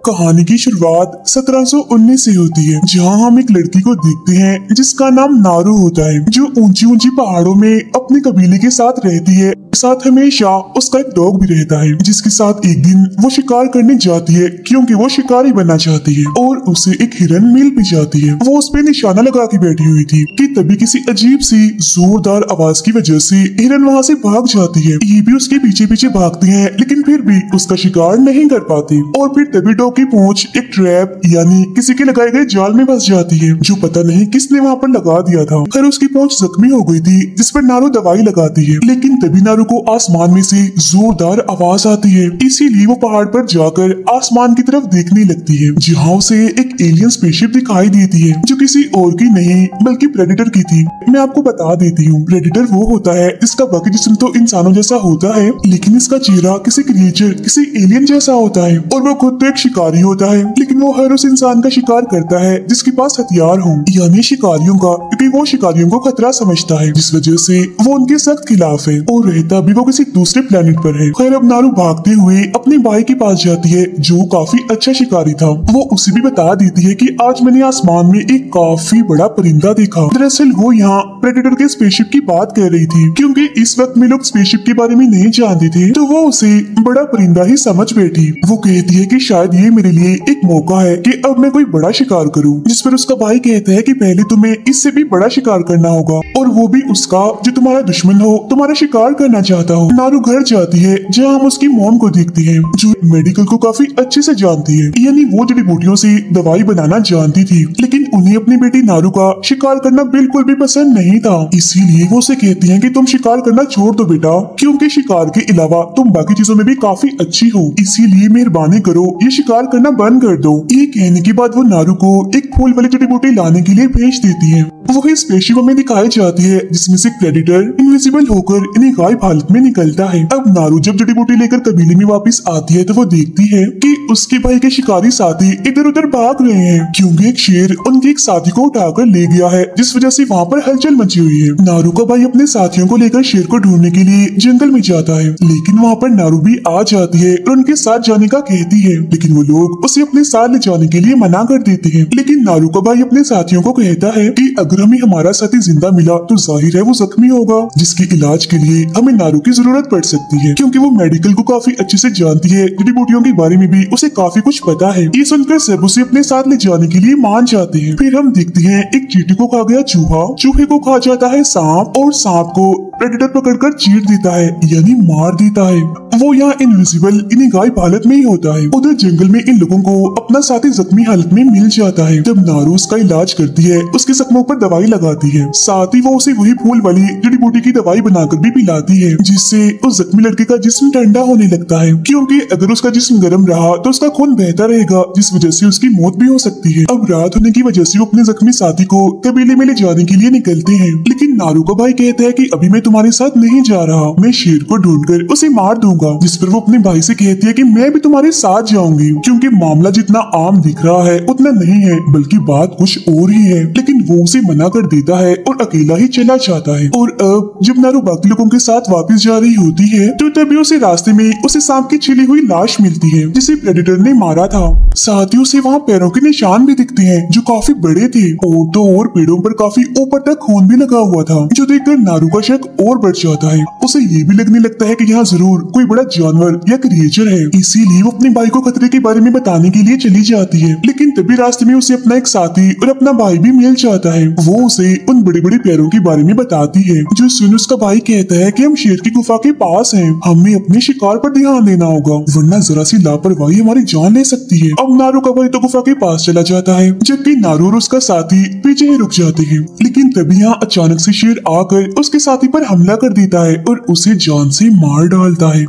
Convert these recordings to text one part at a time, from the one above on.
कहानी की शुरुआत 1719 से होती है, जहां हम एक लड़की को देखते हैं जिसका नाम नारू होता है, जो ऊंची ऊंची पहाड़ों में अपने कबीले के साथ रहती है। साथ हमेशा उसका एक डॉग भी रहता है, जिसके साथ एक दिन वो शिकार करने जाती है क्योंकि वो शिकारी बनना चाहती है और उसे एक हिरन मिल भी जाती है। वो उस पे निशाना लगा के बैठी हुई थी कि तभी किसी अजीब सी जोरदार आवाज की वजह से हिरन वहाँ से भाग जाती है। ये भी उसके पीछे पीछे भागती है, लेकिन फिर भी उसका शिकार नहीं कर पाती और फिर तभी डॉग की पूंछ एक ट्रैप यानी किसी के लगाए गए जाल में फंस जाती है, जो पता नहीं किसने वहाँ पर लगा दिया था। खैर उसकी पूंछ जख्मी हो गई थी, जिस पर नारू दवाई लगाती है, लेकिन तभी नारू को आसमान में से जोरदार आवाज आती है। इसीलिए वो पहाड़ पर जाकर आसमान की तरफ देखने लगती है, जहाँ उसे एक एलियन स्पेसशिप दिखाई देती है, जो किसी और की नहीं बल्कि प्रेडेटर की थी। मैं आपको बता देती हूँ, प्रेडेटर वो होता है जिसका बाकी जिस्म तो इंसानों जैसा होता है, लेकिन इसका चेहरा किसी क्रिएचर किसी एलियन जैसा होता है और वो खुद तो एक शिकारी होता है, लेकिन वो हर उस इंसान का शिकार करता है जिसके पास हथियार हो, यानी शिकारियों का, क्योंकि वो शिकारियों को खतरा समझता है, जिस वजह से वो उनके सख्त खिलाफ है और रहता भी वो किसी दूसरे प्लेनेट पर है। खैर अब नारू भागते हुए अपने भाई के पास जाती है, जो काफी अच्छा शिकारी था। वो उसे भी बता देती है कि आज मैंने आसमान में एक काफी बड़ा परिंदा देखा। दरअसल वो यहाँ प्रेडेटर के स्पेसशिप की बात कर रही थी, क्योंकि इस वक्त में लोग स्पेसशिप के बारे में नहीं जानते थे, तो वो उसे बड़ा परिंदा ही समझ बैठी। वो कहती है कि शायद ये मेरे लिए एक मौका है कि अब मैं कोई बड़ा शिकार करूं, जिस पर उसका भाई कहता है कि पहले तुम्हें इससे भी बड़ा शिकार करना होगा, और वो भी उसका जो तुम्हारा दुश्मन हो, तुम्हारा शिकार करना चाहता हो। नारू घर जाती है, जहाँ हम उसकी मॉम को देखते हैं, जो मेडिकल को काफी अच्छे से जानती है, यानी वो जड़ी बूटियों से दवाई बनाना जानती थी, लेकिन उन्हें अपनी बेटी नारू का शिकार करना बिल्कुल भी पसंद नहीं था। इसीलिए वो उसे कहती है कि तुम शिकार करना छोड़ दो बेटा, क्योंकि शिकार के अलावा तुम बाकी चीजों में भी काफी अच्छी हो, इसीलिए मेहरबानी करो ये शिकार करना बंद कर दो। ये कहने के बाद वो नारू को एक फूल वाली जड़ी बूटी लाने के लिए भेज देती है। वही स्पेसशिप में दिखाई जाती है, जिसमें से प्रेडेटर इनविजिबल होकर इन्हें गायब हालत में निकलता है। अब नारू जब जड़ी बूटी लेकर कबीले में वापस आती है, तो वो देखती है कि उसके भाई के शिकारी साथी इधर उधर भाग रहे हैं, क्योंकि एक शेर उनके एक साथी को उठाकर ले गया है, जिस वजह से वहाँ पर हलचल मची हुई है। नारू का भाई अपने साथियों को लेकर शेर को ढूंढने के लिए जंगल में जाता है, लेकिन वहाँ पर नारू भी आ जाती है और उनके साथ जाने का कहती है, लेकिन वो लोग उसे अपने साथ ले जाने के लिए मना कर देते हैं। लेकिन नारू का भाई अपने साथियों को कहता है कि अगर हमें हमारा साथी जिंदा मिला तो जाहिर है वो जख्मी होगा, जिसके इलाज के लिए हमें नारू की जरूरत पड़ सकती है, क्योंकि वो मेडिकल को काफी अच्छे से जानती है। जड़ी बूटियों के बारे में भी उसे काफी कुछ पता है। ये सुनकर सब उसे अपने साथ ले जाने के लिए मान जाते हैं। फिर हम देखते हैं एक चींटी को खा गया चूहा, चूहे को खा जाता है सांप और सांप को प्रेडेटर पकड़कर चीर देता है, यानी मार देता है। वो यहाँ इनविजिबल इन्हें गायब हालत में ही होता है। उधर जंगल में इन लोगों को अपना साथी जख्मी हालत में मिल जाता है। जब नारू उसका इलाज करती है, उसके जख्मों पर दवाई लगाती है, साथ ही वो उसे वही फूल वाली जड़ी बूटी की दवाई बनाकर भी पिलाती है, जिससे उस जख्मी लड़के का जिस्म ठंडा होने लगता है, क्योंकि अगर उसका जिस्म गर्म रहा तो उसका खून बहता रहेगा, जिस वजह से उसकी मौत भी हो सकती है। अब रात होने की वजह से वो अपने जख्मी साथी को कबीले में ले जाने के लिए निकलते हैं, लेकिन नारू का भाई कहता है कि अभी मैं तुम्हारे साथ नहीं जा रहा, मैं शेर को ढूंढकर उसे मार दूंगा, जिस पर वो अपने भाई से कहती है कि मैं भी तुम्हारे साथ जाऊंगी, क्योंकि मामला जितना आम दिख रहा है उतना नहीं है, बल्कि बात कुछ और ही है। लेकिन वो उसे मना कर देता है और अकेला ही चला जाता है। और अब जब नारू बाकी लोगों के साथ वापस जा रही होती है, तो तभी उसे रास्ते में उसे सांप की छिली हुई लाश मिलती है, जिसे प्रेडेटर ने मारा था। साथ ही उसे वहाँ पैरों के निशान भी दिखते हैं, जो काफी बड़े थे, और तो और पेड़ों पर काफी ऊपर तक खून भी लगा हुआ था, जो देखकर नारू का शक और बढ़ जाता है। उसे ये भी लगने लगता है कि यहाँ जरूर कोई बड़ा जानवर या क्रिएचर है, इसीलिए वो अपने भाई को खतरे के बारे में बताने के लिए चली जाती है। लेकिन तभी रास्ते में उसे अपना एक साथी और अपना भाई भी मिल जाता है। वो उसे उन बड़े बड़े पैरों के बारे में बताती है, जो सुन उसका भाई कहता है कि हम शेर की गुफा के पास हैं, हमें अपने शिकार पर ध्यान देना होगा, वरना जरा सी लापरवाही हमारी जान ले सकती है। अब नारू का भाई तो गुफा के पास चला जाता है, जबकि नारू और उसका साथी पीछे ही रुक जाते हैं। लेकिन तभी यहाँ अचानक से शेर आकर उसके साथी पर हमला कर देता है और उसे जान से मार डालता है।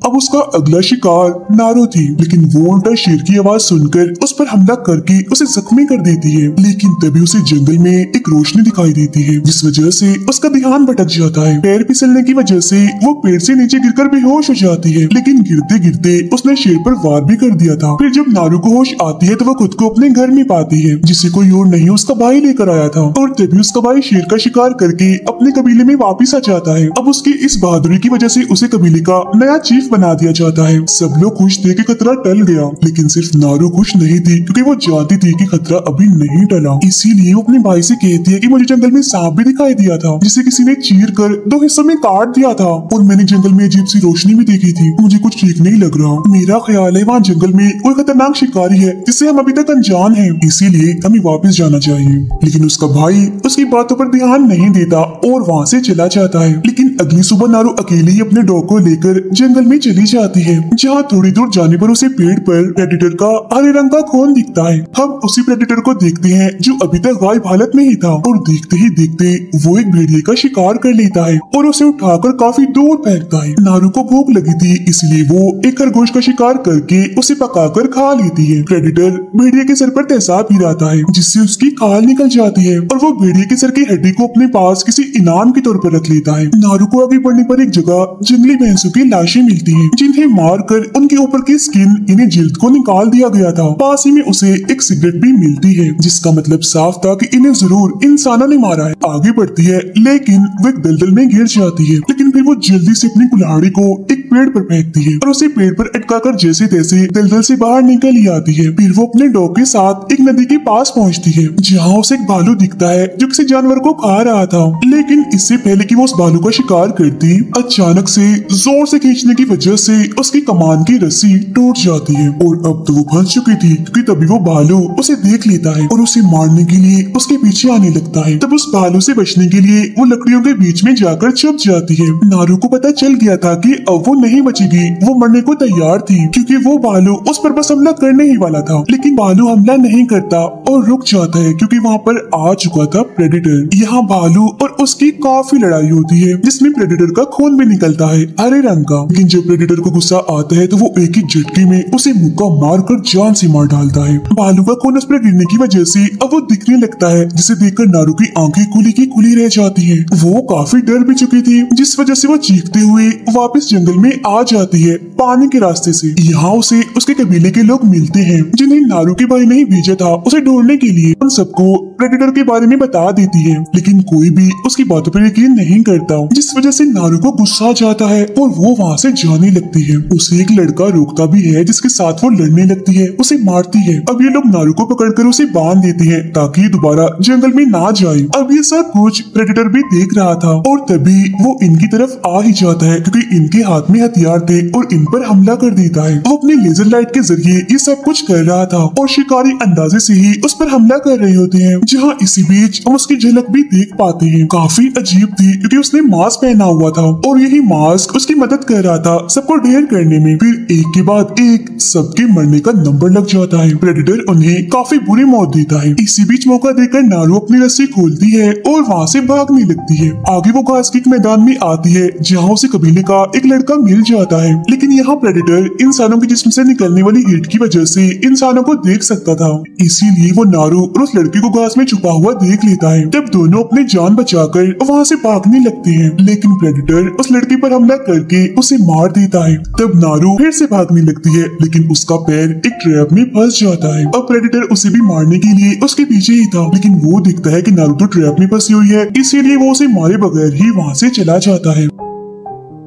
अब उसका अगला शिकार नारू थी, लेकिन वो उल्टा शेर की आवाज सुनकर उस पर हमला करके उसे जख्मी कर देती है। लेकिन तभी उसे जंगल में एक रोशनी दिखाई देती है, जिस वजह से उसका ध्यान भटक जाता है। पैर फिसलने की वजह से वो पेड़ से नीचे गिरकर बेहोश हो जाती है, लेकिन गिरते गिरते उसने शेर पर वार भी कर दिया था। फिर जब नारू को होश आती है, तो वो खुद को अपने घर में पाती है, जिसे कोई और नहीं उसका भाई लेकर आया था। और तभी उसका भाई शेर का शिकार करके अपने कबीले में वापिस आ जाता है। अब उसकी इस बहादुरी की वजह से उसे कबीले का नया चीफ बना दिया जाता है। सब लोग खुश थे कि खतरा टल गया, लेकिन सिर्फ नारू खुश नहीं थी क्योंकि वो जानती थी कि खतरा अभी नहीं टला। इसीलिए वो अपने भाई से कहती है कि मुझे जंगल में सांप भी दिखाई दिया था जिसे किसी ने चीर कर 2 हिस्सों में काट दिया था, और मैंने जंगल में अजीब सी रोशनी भी देखी थी। मुझे कुछ ठीक नहीं लग रहा। मेरा ख्याल है वहाँ जंगल में कोई खतरनाक शिकारी है जिससे हम अभी तक अनजान हैं, इसीलिए हमें वापस जाना चाहिए। लेकिन उसका भाई उसकी बातों पर ध्यान नहीं देता और वहाँ से चला जाता है। लेकिन अगली सुबह नारू अकेले ही अपने डॉग को लेकर जंगल में चली जाती है, जहाँ थोड़ी दूर जाने पर उसे पेड़ पर प्रेडेटर का हरे रंग का खून दिखता है। हम उसी प्रेडेटर को देखते हैं जो अभी तक गायब हालत में ही था, और देखते ही देखते वो एक भेड़िए का शिकार कर लेता है और उसे उठाकर काफी दूर फेंकता है। नारू को भूख लगी थी, इसलिए वो एक खरगोश का शिकार करके उसे पकाकर खा लेती है। प्रेडेटर भेड़िए के सर पर तेजाब गिराता है जिससे उसकी खाल निकल जाती है, और वो भेड़िए के सर की हड्डी को अपने पास किसी इनाम के तौर पर रख लेता है। नारू को आगे बढ़ने पर एक जगह जंगली भैंसों की लाशें मिलती हैं, जिन्हें मारकर उनके ऊपर की स्किन यानी जिल्द को निकाल दिया गया था। पास ही में उसे एक सिगरेट भी मिलती है, जिसका मतलब साफ था कि इन्हें जरूर इंसानों ने मारा है। आगे बढ़ती है, लेकिन वो एक दलदल में गिर जाती है, लेकिन फिर वो जल्दी से अपनी कुल्हाड़ी को एक पेड़ पर फेंकती है और उसे पेड़ पर अटकाकर जैसे तैसे दलदल से बाहर निकल ही आती है। फिर वो अपने डॉग के साथ एक नदी के पास पहुंचती है, जहाँ उसे एक भालू दिखता है जो किसी जानवर को खा रहा था। लेकिन इससे पहले कि वो उस भालू का शिकार करती, अचानक से जोर से खींचने की वजह से उसकी कमान की रस्सी टूट जाती है, और अब तो वो फंस चुकी थी क्योंकि तभी वो भालू उसे देख लेता है और उसे मारने के लिए उसके पीछे आने लगता है। तब उस भालू से बचने के लिए वो लकड़ियों के बीच में जाकर छुप जाती है। नारू को पता चल गया था कि अब वो नहीं बचेगी, वो मरने को तैयार थी क्योंकि वो भालू उस पर बस हमला करने ही वाला था। लेकिन भालू हमला नहीं करता और रुक जाता है क्योंकि वहाँ पर आ चुका था प्रेडेटर। यहाँ भालू और उसकी काफी लड़ाई होती है, जिसमें प्रेडेटर का खून भी निकलता है हरे रंग का। लेकिन जब प्रेडेटर को गुस्सा आता है तो वो एक ही झटके में उसे मुक्का मारकर जान से मार डालता है। भालू का खून उस पर गिरने की वजह से अब वो दिखने लगता है, जिसे देखकर नारू की आंखें खुली की खुली रह जाती है। वो काफी डर भी चुकी थी, जिस वजह से वो चीखते हुए वापस जंगल में आ जाती है पानी के रास्ते से। यहाँ उसे उसके कबीले के लोग मिलते हैं, जिन्हें नारू के भाई ने भेजा था उसे ढूंढने के लिए। उन सबको प्रेडेटर के बारे में बता देती है, लेकिन कोई भी उसकी बातों पर यकीन नहीं करता, जिस वजह से नारू को गुस्सा आ जाता है और वो वहाँ से जाने लगती है। उसे एक लड़का रोकता भी है, जिसके साथ वो लड़ने लगती है, उसे मारती है। अब ये लोग नारू को पकड़कर उसे बांध देते हैं ताकि दोबारा जंगल में ना जाए। अब ये सब कुछ प्रेडेटर भी देख रहा था, और तभी वो इनकी तरफ आ ही जाता है क्योंकि इनके हाथ में हथियार थे और इन पर हमला कर देता है। वो अपने लेजर लाइट के जरिए ये सब कुछ कर रहा था और शिकारी अंदाजे से ही उस पर हमला कर रहे होते हैं, जहाँ इसी बीच हम उसकी झलक भी देख पाते हैं। काफी अजीब थी क्योंकि उसने मास्क पहना हुआ था और यही मास्क उसकी मदद कर रहा था सबको ढेर करने में। फिर एक के बाद एक सबके मरने का नंबर लग जाता है। प्रेडेटर उन्हें काफी बुरी मौत देता है। इसी बीच मौका देकर नारू अपनी रस्सी खोलती है और वहाँ से भागने लगती है। आगे वो घास के एक मैदान में आती है, जहाँ उसे कबीले का एक लड़का मिल जाता है। लेकिन यहाँ प्रेडेटर इंसानों के जिस्म से निकलने वाली हीट की वजह से इंसानों को देख सकता था, इसीलिए वो नारू और उस लड़के को घास में छुपा हुआ देख लेता है। तब दोनों अपनी जान बचाकर वहाँ से भागने लगते हैं, लेकिन प्रेडेटर उस लड़के पर हमला करके उसे मार देता है। तब नारू फिर से भागने लगती है, लेकिन उसका पैर एक ट्रैप में फंस जाता है। अब प्रेडेटर उसे भी मारने के लिए उसके पीछे ही था, लेकिन वो दिखता है कि नारू तो ट्रैप में फंसी हुई है, इसीलिए वो उसे मारे बगैर ही वहाँ से चला जाता है।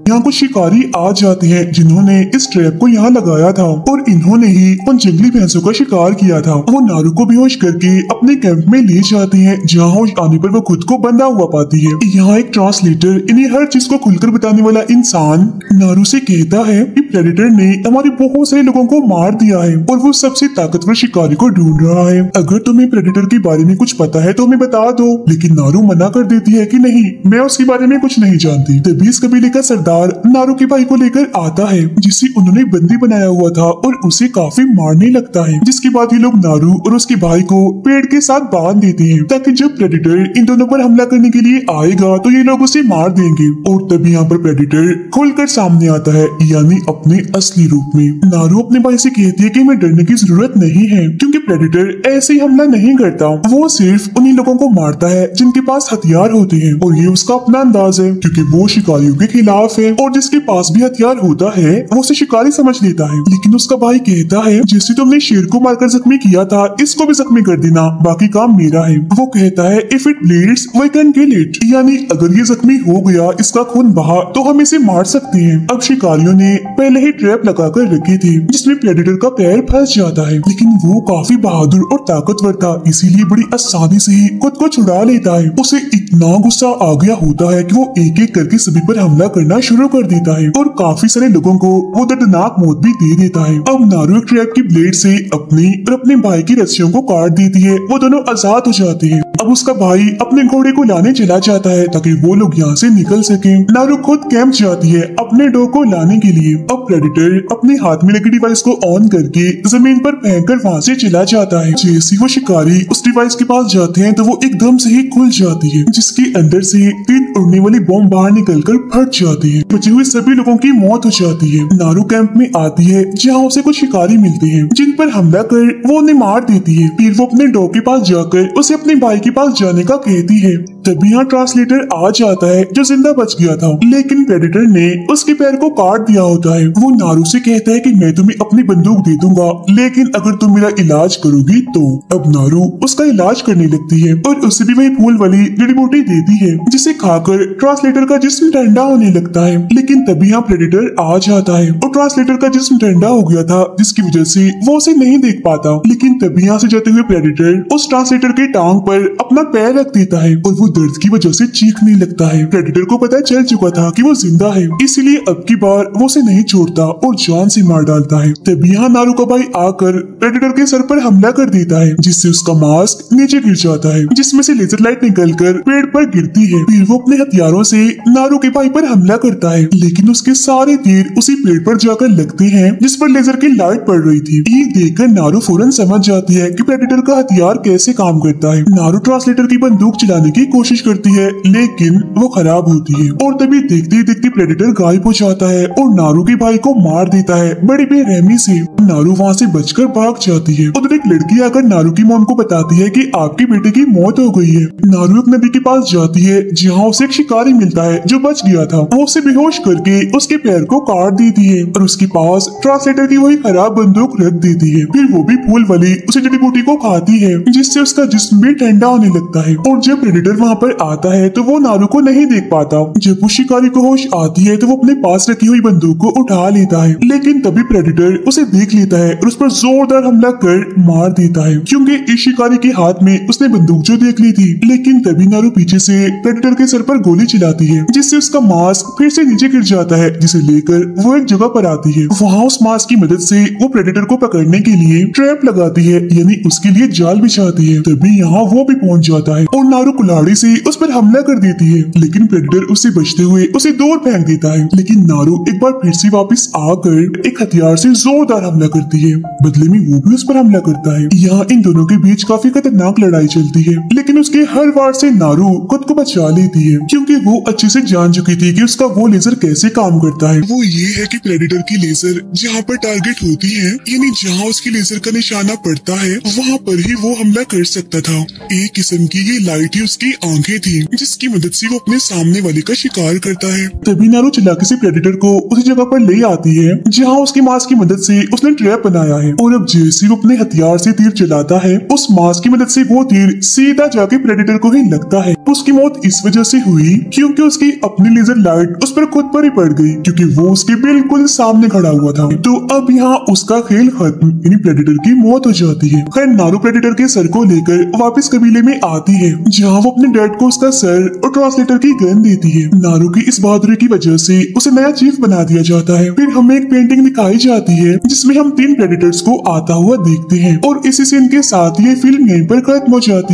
यहाँ कुछ शिकारी आ जाते हैं जिन्होंने इस ट्रैप को यहाँ लगाया था, और इन्होंने ही उन जंगली भैंसों का शिकार किया था। वो नारू को बेहोश करके अपने कैंप में ले जाते हैं, जहाँ होश आने पर वो खुद को बंधा हुआ पाती है। यहाँ एक ट्रांसलेटर इन्हें हर चीज को खुलकर बताने वाला इंसान नारू से कहता है कि प्रेडेटर ने हमारे बहुत सारे लोगों को मार दिया है और वो सबसे ताकतवर शिकारी को ढूंढ रहा है। अगर तुम्हें प्रेडेटर के बारे में कुछ पता है तो हमें बता दो। लेकिन नारू मना कर देती है कि नहीं, मैं उसके बारे में कुछ नहीं जानती। तभी इस कबीले का सरदार नारू के भाई को लेकर आता है, जिसे उन्होंने बंदी बनाया हुआ था, और उसे काफी मारने लगता है। जिसके बाद ये लोग नारू और उसके भाई को पेड़ के साथ बांध देते हैं, ताकि जब प्रेडेटर इन दोनों पर हमला करने के लिए आएगा तो ये लोग उसे मार देंगे। और तभी यहाँ पर प्रेडेटर खुलकर सामने आता है, यानी अपने असली रूप में। नारू अपने भाई से कहती है कि हमें डरने की जरूरत नहीं है, क्योंकि प्रेडेटर ऐसे ही हमला नहीं करता, वो सिर्फ उन्हीं लोगों को मारता है जिनके पास हथियार होते हैं, और ये उसका अपना अंदाज है क्योंकि वो शिकारियों के खिलाफ है। है और जिसके पास भी हथियार होता है वो उसे शिकारी समझ लेता है। लेकिन उसका भाई कहता है जैसे तुमने शेर को मारकर जख्मी किया था इसको भी जख्मी कर देना, बाकी काम मेरा है। वो कहता है if it bleeds we can kill it, यानी अगर ये जख्मी हो गया, इसका खून बहा तो हम इसे मार सकते हैं। अब शिकारियों ने पहले ही ट्रैप लगाकर रखी थी जिसमें प्रेडेटर का पैर फंस जाता है, लेकिन वो काफी बहादुर और ताकतवर था इसीलिए बड़ी आसानी से ही खुद को छुड़ा लेता है। उसे इतना गुस्सा आ गया होता है कि वो एक एक करके सभी पर हमला करना शुरू कर देता है और काफी सारे लोगों को वो दर्दनाक मौत भी दे देता है। अब नारू एक ट्रैप की ब्लेड से अपनी और अपने भाई की रस्सियों को काट देती है, वो दोनों आजाद हो जाते हैं। अब उसका भाई अपने घोड़े को लाने चला जाता है ताकि वो लोग यहाँ से निकल सके। नारू खुद कैंप जाती है अपने डॉग को लाने के लिए। अब प्रेडेटर अपने हाथ में लगी डिवाइस को ऑन करके जमीन पर फेंककर वहाँ से चला जाता है। जैसे वो शिकारी उस डिवाइस के पास जाते हैं तो वो एकदम से ही खुल जाती है, जिसके अंदर से 3 उड़ने वाली बॉम्ब बाहर निकलकर फट जाती है। बचे हुए सभी लोगों की मौत हो जाती है। नारू कैंप में आती है जहाँ उसे कुछ शिकारी मिलते हैं जिन पर हमला कर वो उन्हें मार देती है। फिर वो अपने डॉग के पास जाकर उसे अपने भाई के पास जाने का कहती है। तभी यहाँ ट्रांसलेटर आ जाता है जो जिंदा बच गया था, लेकिन प्रेडेटर ने उसके पैर को काट दिया होता है। वो नारू से कहता है कि मैं तुम्हें अपनी बंदूक दे दूंगा लेकिन अगर तुम मेरा इलाज करोगी तो। अब नारू उसका इलाज करने लगती है और उसे भी वही फूल वाली जड़ी बूटी देती है जिसे खाकर ट्रांसलेटर का जिस्म ठंडा होने लगता है। लेकिन तभी यहाँ प्रेडेटर आ जाता है और ट्रांसलेटर का जिस्म ठंडा हो गया था जिसकी वजह से वो उसे नहीं देख पाता। लेकिन तभी यहाँ से जाते हुए प्रेडेटर उस ट्रांसलेटर के टांग पर अपना पैर रख देता है और वो दर्द की वजह से चीखने लगता है। प्रेडेटर को पता चल चुका था कि वो जिंदा है, इसलिए अब की बार वो उसे नहीं छोड़ता और जान से मार डालता है। तभी यहाँ नारू का भाई आकर प्रेडेटर के सर पर हमला कर देता है जिससे उसका मास्क नीचे गिर जाता है जिसमें से लेजर लाइट निकलकर पेड़ पर गिरती है। फिर वो अपने हथियारों से नारू के भाई पर हमला करता है, लेकिन उसके सारे तीर उसी पेड़ पर जाकर लगते हैं जिस पर लेजर की लाइट पड़ रही थी। ये देखकर नारू फौरन समझ जाती है कि प्रेडेटर का हथियार कैसे काम करता है। नारू ट्रांसलेटर की बंदूक चलाने की कोशिश करती है लेकिन वो खराब होती है और तभी देखते ही देखते प्रेडेटर गायब हो जाता है और नारू के भाई को मार देता है बड़ी बेरहमी से। नारू वहाँ से बचकर भाग जाती है। उधर एक लड़की आकर नारू की मॉम को बताती है कि आपके बेटे की मौत हो गई है। नारू एक नदी के पास जाती है जहाँ उसे एक शिकारी मिलता है जो बच गया था। वो उसे बेहोश करके उसके पैर को काट देती है और उसके पास ट्रांसलेटर की वही खराब बंदूक रख देती है। फिर वो भी फूल वाली उसे जड़ी बूटी को खाती है जिससे उसका जिस्म भी ठंडा होने लगता है। और जब प्रेडेटर वहाँ पर आता है तो वो नारू को नहीं देख पाता। जब वो शिकारी को होश आती है तो वो अपने पास रखी हुई बंदूक को उठा लेता है, लेकिन तभी प्रेडेटर उसे देख लेता है और उस पर जोरदार हमला कर मार देता है क्योंकि इस शिकारी के हाथ में उसने बंदूक जो देख ली थी। लेकिन तभी नारू पीछे से प्रेडेटर के सर पर गोली चलाती है जिससे उसका मास्क फिर से नीचे गिर जाता है, जिसे लेकर वो एक जगह पर आती है। वहाँ उस मास्क की मदद से वो प्रेडेटर को पकड़ने के लिए ट्रैप लगाती है, यानी उसके लिए जाल बिछाती है। तभी यहाँ वो भी पहुंच जाता है और नारू कुल्हाड़ी से उस पर हमला कर देती है, लेकिन प्रेडेटर उससे बचते हुए उसे दूर फेंक देता है। लेकिन नारू एक बार फिर से वापस आकर एक हथियार से जोरदार हमला करती है, बदले में वो भी उस पर हमला करता है। यहाँ इन दोनों के बीच काफी खतरनाक लड़ाई चलती है, लेकिन उसके हर वार से नारू खुद को बचा लेती है क्योंकि वो अच्छे से जान चुकी थी कि उसका वो लेजर कैसे काम करता है। वो ये है कि प्रेडेटर की लेजर जहाँ पर टारगेट होती है, यानी जहाँ उसकी लेजर का निशाना पड़ता है, वहाँ पर ही वो हमला कर सकता था। एक किस्म की ये लाइट ही उसकी आंखें थी जिसकी मदद से वो अपने सामने वाले का शिकार करता है। तभी नारू चालाकी से प्रेडेटर को उसी जगह पर ले आती है जहाँ उसके मास्क की मदद से उसने ट्रैप बनाया है। और अब जैसे वो अपने हथियार से तीर चलाता है, उस मास्क की मदद से वो तीर सीधा जाके प्रेडेटर को ही लगता है। उसकी मौत इस वजह से हुई क्योंकि उसकी अपनी लेजर लाइट उस पर खुद पर ही पड़ गई क्योंकि वो उसके बिल्कुल सामने खड़ा हुआ था। तो अब यहाँ उसका खेल खत्म, यानी प्रेडेटर की मौत हो जाती है। खैर नारू प्रेडेटर के सर को लेकर वापस कबीले में आती है जहाँ वो अपने डैड को उसका सर और ट्रांसलेटर की गन देती है। नारू की इस बहादुरी की वजह से उसे नया चीफ बना दिया जाता है। फिर हमें एक पेंटिंग दिखाई जाती है जिसमें हम 3 प्रेडेटर्स को आता हुआ देखते हैं और इसी सीन के साथ ये फिल्म यहीं पर खत्म हो जाती है।